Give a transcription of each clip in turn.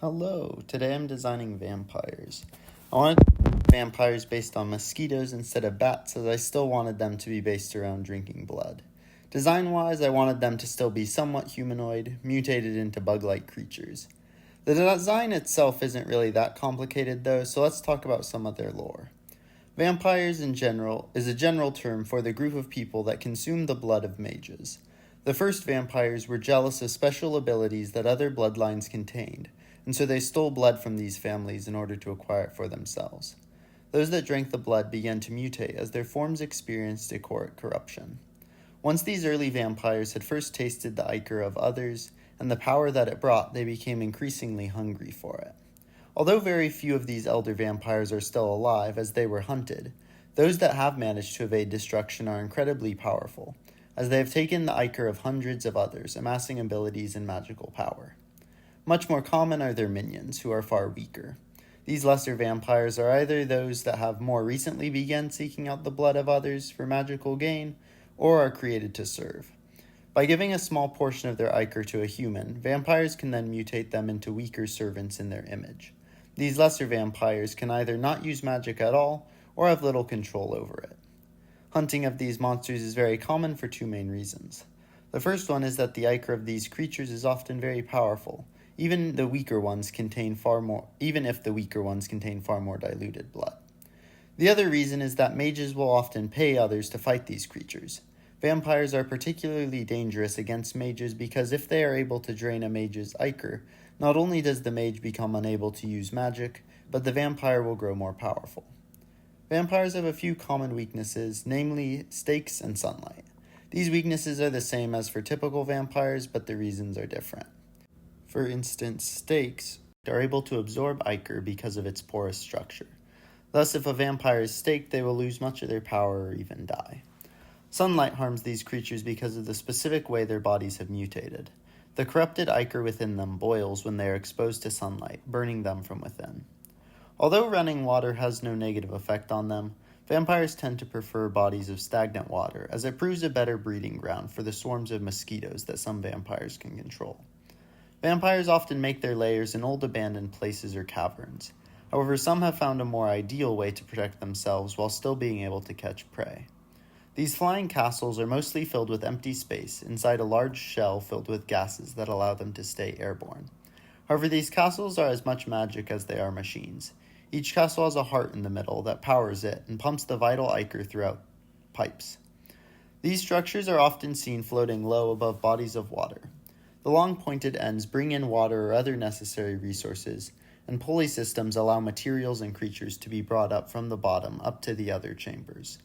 Hello, today I'm designing vampires. I wanted vampires based on mosquitoes instead of bats, as I still wanted them to be based around drinking blood. Design-wise, I wanted them to still be somewhat humanoid, mutated into bug-like creatures. The design itself isn't really that complicated though, so let's talk about some of their lore. Vampires in general is a general term for the group of people that consume the blood of mages. The first vampires were jealous of special abilities that other bloodlines contained, and so they stole blood from these families in order to acquire it for themselves. Those that drank the blood began to mutate as their forms experienced echoric corruption. Once these early vampires had first tasted the ichor of others and the power that it brought, they became increasingly hungry for it. Although very few of these elder vampires are still alive as they were hunted, those that have managed to evade destruction are incredibly powerful, as they have taken the ichor of hundreds of others, amassing abilities and magical power. Much more common are their minions, who are far weaker. These lesser vampires are either those that have more recently begun seeking out the blood of others for magical gain, or are created to serve. By giving a small portion of their ichor to a human, vampires can then mutate them into weaker servants in their image. These lesser vampires can either not use magic at all, or have little control over it. Hunting of these monsters is very common for two main reasons. The first one is that the ichor of these creatures is often very powerful, even if the weaker ones contain far more diluted blood. The other reason is that mages will often pay others to fight these creatures. Vampires are particularly dangerous against mages because if they are able to drain a mage's ichor, not only does the mage become unable to use magic, but the vampire will grow more powerful. Vampires have a few common weaknesses, namely stakes and sunlight. These weaknesses are the same as for typical vampires, but the reasons are different. For instance, stakes are able to absorb ichor because of its porous structure. Thus, if a vampire is staked, they will lose much of their power or even die. Sunlight harms these creatures because of the specific way their bodies have mutated. The corrupted ichor within them boils when they are exposed to sunlight, burning them from within. Although running water has no negative effect on them, vampires tend to prefer bodies of stagnant water, as it proves a better breeding ground for the swarms of mosquitoes that some vampires can control. Vampires often make their lairs in old abandoned places or caverns. However, some have found a more ideal way to protect themselves while still being able to catch prey. These flying castles are mostly filled with empty space inside a large shell filled with gases that allow them to stay airborne. However, these castles are as much magic as they are machines. Each castle has a heart in the middle that powers it and pumps the vital ichor throughout pipes. These structures are often seen floating low above bodies of water. The long pointed ends bring in water or other necessary resources, and pulley systems allow materials and creatures to be brought up from the bottom up to the other chambers.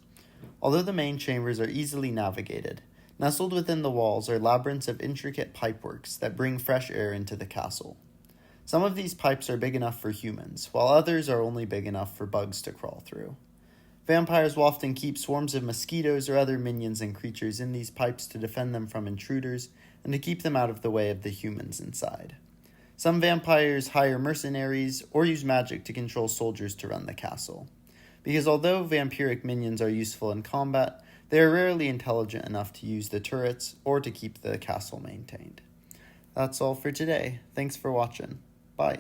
Although the main chambers are easily navigated, nestled within the walls are labyrinths of intricate pipeworks that bring fresh air into the castle. Some of these pipes are big enough for humans, while others are only big enough for bugs to crawl through. Vampires will often keep swarms of mosquitoes or other minions and creatures in these pipes to defend them from intruders and to keep them out of the way of the humans inside. Some vampires hire mercenaries or use magic to control soldiers to run the castle. Because although vampiric minions are useful in combat, they are rarely intelligent enough to use the turrets or to keep the castle maintained. That's all for today. Thanks for watching. Bye.